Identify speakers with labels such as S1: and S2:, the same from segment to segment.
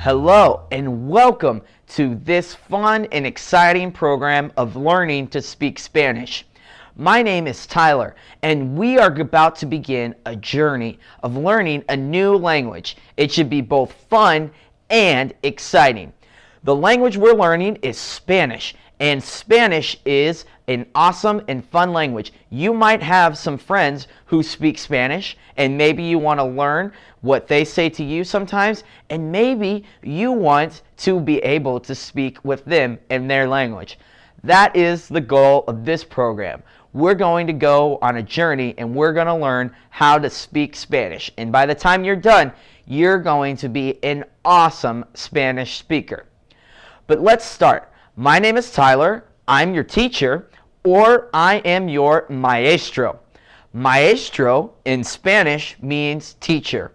S1: Hello and welcome to this fun and exciting program of learning to speak Spanish. My name is Tyler and we are about to begin a journey of learning a new language. It should be both fun and exciting. The language we're learning is Spanish, and Spanish is an awesome and fun language. You might have some friends who speak Spanish, and maybe you want to learn what they say to you sometimes, and maybe you want to be able to speak with them in their language. That is the goal of this program. We're going to go on a journey and we're going to learn how to speak Spanish. And by the time you're done, you're going to be an awesome Spanish speaker. But let's start. My name is Tyler. I'm your teacher, or I am your maestro. Maestro in Spanish means teacher,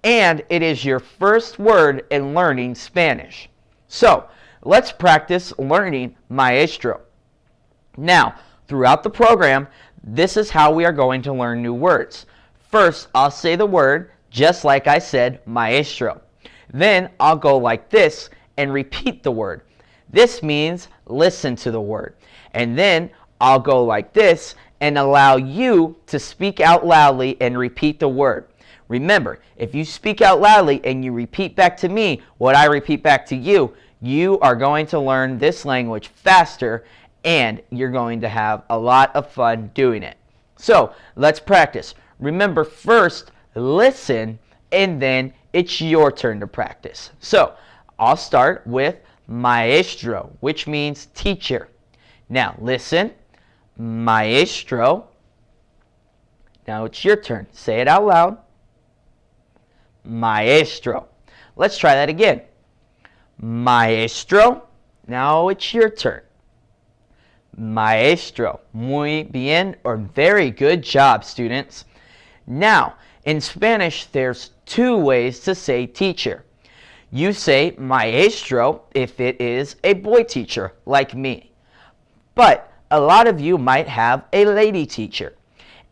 S1: and it is your first word in learning Spanish. So, let's practice learning maestro. Now, throughout the program, this is how we are going to learn new words. First, I'll say the word just like I said, maestro. Then, I'll go like this and repeat the word. This means listen to the word. And then I'll go like this and allow you to speak out loudly and repeat the word. Remember, if you speak out loudly and you repeat back to me what I repeat back to you, you are going to learn this language faster and you're going to have a lot of fun doing it. So let's practice. Remember, first listen and then it's your turn to practice. So I'll start with maestro, which means teacher. Now listen, maestro. Now it's your turn. Say it out loud. Maestro. Let's try that again. Maestro. Now it's your turn. Maestro. Muy bien, or very good job, students. Now, in Spanish, there's two ways to say teacher. You say maestro if it is a boy teacher, like me. But a lot of you might have a lady teacher.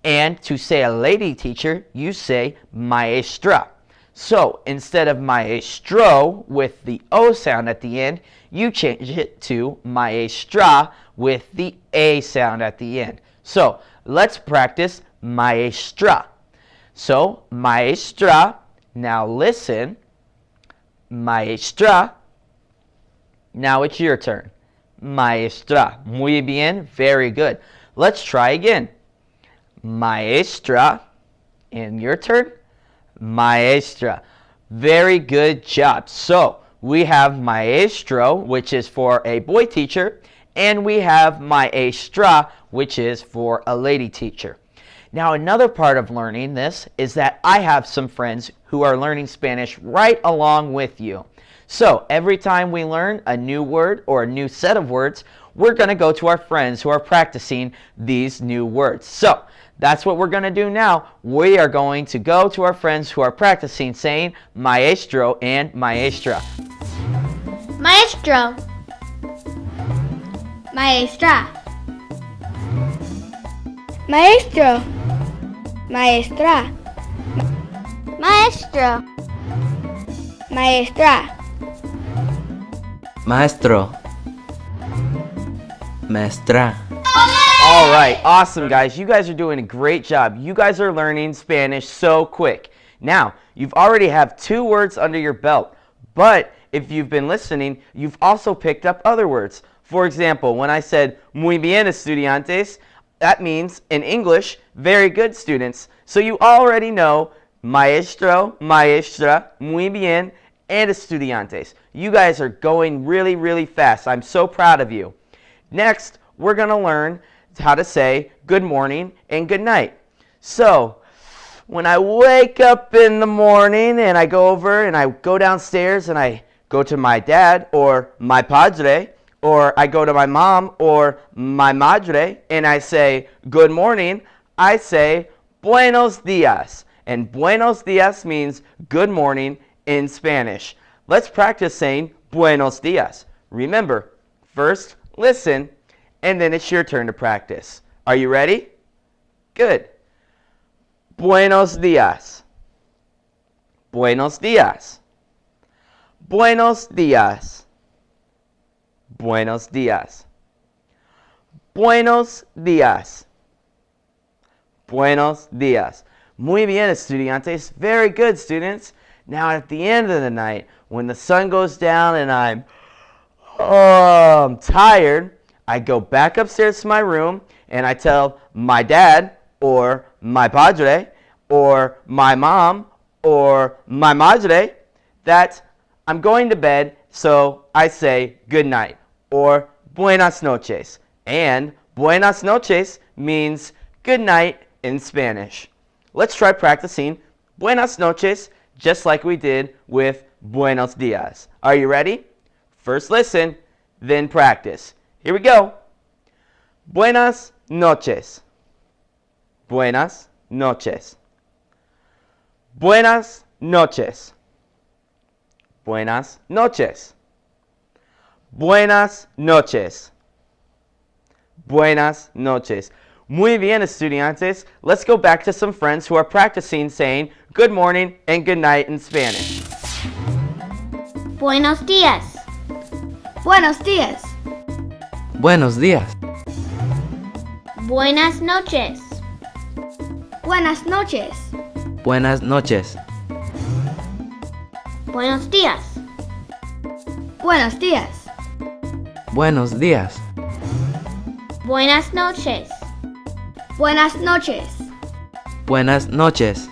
S1: And to say a lady teacher, you say maestra. So instead of maestro with the O sound at the end, you change it to maestra with the A sound at the end. So let's practice maestra. So maestra, now listen. Maestra. Now it's your turn. Maestra. Muy bien. Very good. Let's try again. Maestra. And your turn. Maestra. Very good job. So we have maestro, which is for a boy teacher, and we have maestra, which is for a lady teacher. Now, another part of learning this is that I have some friends who are learning Spanish right along with you. So every time we learn a new word or a new set of words, we're going to go to our friends who are practicing these new words. So that's what we're going to do now. We are going to go to our friends who are practicing saying maestro and maestra.
S2: Maestro. Maestra. Maestro. Maestra. Maestro. Maestra.
S3: Maestro. Maestra.
S1: All right, awesome guys. You guys are doing a great job. You guys are learning Spanish so quick. Now, you've already have 2 words under your belt, but if you've been listening, you've also picked up other words. For example, when I said muy bien, estudiantes, that means in English, very good students. So you already know maestro, maestra, muy bien, and estudiantes. You guys are going really, really fast. I'm so proud of you. Next, we're going to learn how to say good morning and good night. So, when I wake up in the morning and I go over and I go downstairs and I go to my dad or my padre, or I go to my mom or my madre and I say good morning, I say buenos dias. And buenos dias means good morning in Spanish. Let's practice saying buenos dias. Remember, first listen, and then it's your turn to practice. Are you ready? Good. Buenos dias. Buenos dias. Buenos días. Buenos días. Buenos días. Buenos días. Muy bien, estudiantes. Very good, students. Now, at the end of the night, when the sun goes down and I'm tired, I go back upstairs to my room and I tell my dad or my padre or my mom or my madre that I'm going to bed, so I say good night or buenas noches. And buenas noches means good night in Spanish. Let's try practicing buenas noches just like we did with buenos dias. Are you ready? First listen, then practice. Here we go. Buenas noches. Buenas noches. Buenas noches. Buenas noches. Buenas noches. Buenas noches. Muy bien, estudiantes. Let's go back to some friends who are practicing saying good morning and good night in Spanish.
S2: Buenos días. Buenos días.
S3: Buenos días.
S2: Buenas noches. Buenas noches.
S3: Buenas noches.
S2: Buenos días. Buenos días.
S3: Buenos días.
S2: Buenas noches. Buenas noches.
S3: Buenas noches.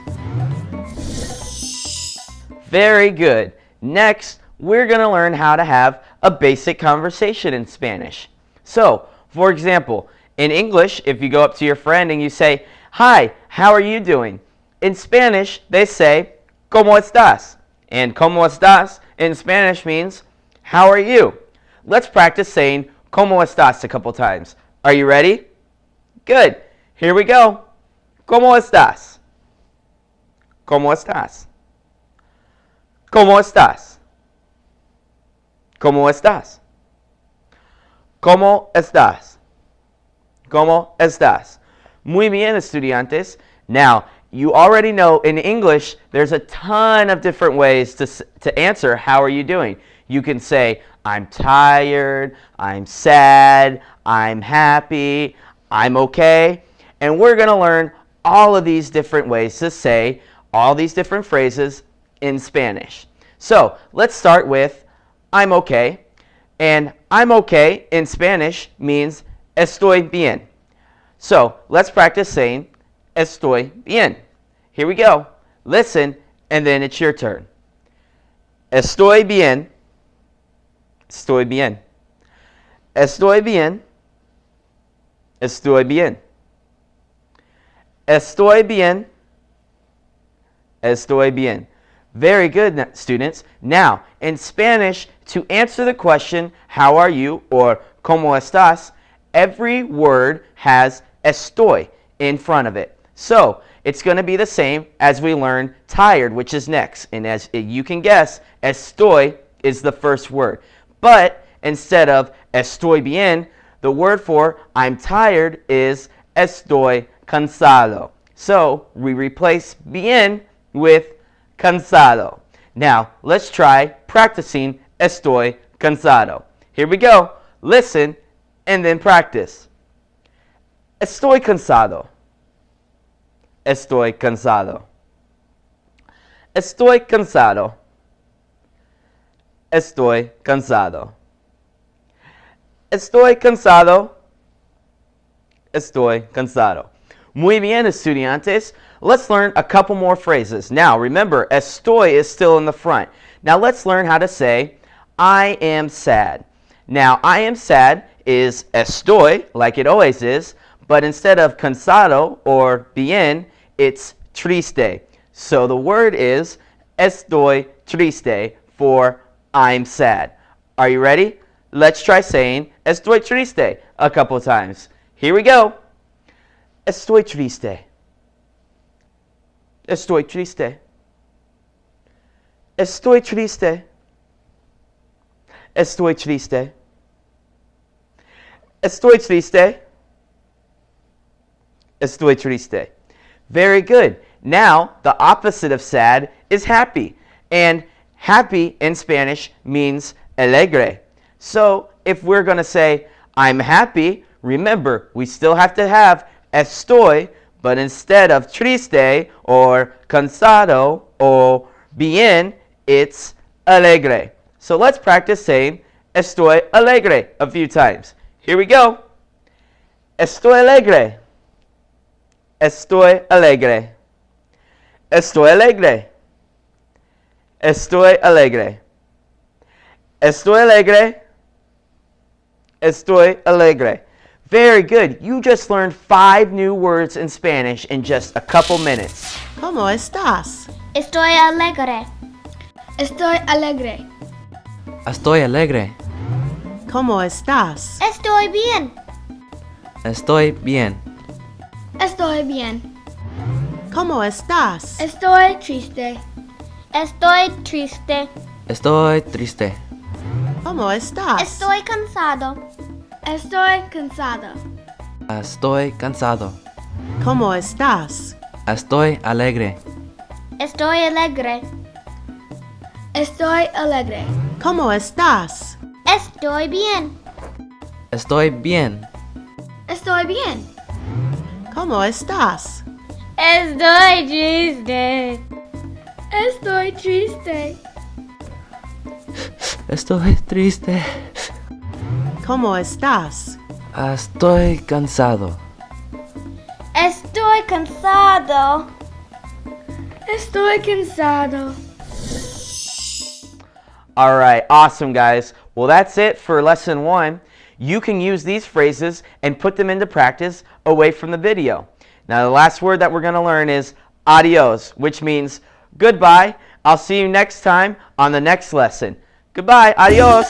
S1: Very good. Next, we're going to learn how to have a basic conversation in Spanish. So, for example, in English, if you go up to your friend and you say, "Hi, how are you doing?" In Spanish, they say, "¿Cómo estás?" And "¿Cómo estás?" in Spanish means, "How are you?" Let's practice saying "¿Cómo estás?" a couple times. Are you ready? Good. Here we go. ¿Cómo estás? ¿Cómo estás? ¿Cómo estás? ¿Cómo estás? ¿Cómo estás? ¿Cómo estás? Muy bien, estudiantes. Now, you already know in English, there's a ton of different ways to answer how are you doing. You can say, I'm tired, I'm sad, I'm happy, I'm okay. And we're going to learn all of these different ways to say all these different phrases in Spanish. So let's start with I'm okay. And I'm okay in Spanish means estoy bien. So let's practice saying estoy bien. Here we go. Listen, and then it's your turn. Estoy bien. Estoy bien. Estoy bien. Estoy bien. Estoy bien. Estoy bien. Very good, students. Now, in Spanish, to answer the question, how are you, or ¿cómo estás, every word has estoy in front of it. So, it's going to be the same as we learn tired, which is next. And as you can guess, estoy is the first word. But instead of estoy bien, the word for I'm tired is estoy cansado. So, we replace bien with cansado. Now, let's try practicing estoy cansado. Here we go. Listen and then practice. Estoy cansado. Estoy cansado. Estoy cansado. Estoy cansado. Estoy cansado. Estoy cansado. Muy bien, estudiantes. Let's learn a couple more phrases. Now, remember, estoy is still in the front. Now, let's learn how to say, I am sad. Now, I am sad is estoy, like it always is, but instead of cansado or bien, it's triste. So the word is estoy triste for I'm sad. Are you ready? Let's try saying estoy triste a couple times. Here we go. Estoy triste. Estoy triste. Estoy triste. Estoy triste. Estoy triste. Estoy triste. Very good. Now, the opposite of sad is happy. And Happy in Spanish means alegre. So if we're going to say, I'm happy, remember, we still have to have estoy, but instead of triste or cansado or bien, it's alegre. So let's practice saying estoy alegre a few times. Here we go. Estoy alegre. Estoy alegre. Estoy alegre. Estoy alegre. Estoy alegre. Estoy alegre. Very good. You just learned 5 new words in Spanish in just a couple minutes.
S4: ¿Cómo estás?
S2: Estoy alegre.
S5: Estoy alegre.
S3: Estoy alegre.
S4: ¿Cómo estás?
S2: Estoy bien.
S3: Estoy bien.
S5: Estoy bien.
S4: ¿Cómo estás?
S5: Estoy triste.
S2: Estoy triste.
S3: Estoy triste.
S4: ¿Cómo estás?
S2: Estoy cansado.
S5: Estoy cansado.
S3: Estoy cansado.
S4: ¿Cómo estás?
S3: Estoy alegre.
S2: Estoy alegre.
S5: Estoy alegre.
S4: ¿Cómo estás?
S2: Estoy bien.
S3: Estoy bien.
S5: Estoy bien.
S4: ¿Cómo estás?
S2: Estoy triste.
S5: Estoy triste.
S3: Estoy triste.
S4: ¿Cómo estás?
S3: Estoy cansado.
S2: Estoy cansado.
S5: Estoy cansado.
S1: All right, awesome, guys. Well, that's it for lesson 1. You can use these phrases and put them into practice away from the video. Now, the last word that we're going to learn is adios, which means goodbye. I'll see you next time on the next lesson. Goodbye, adios.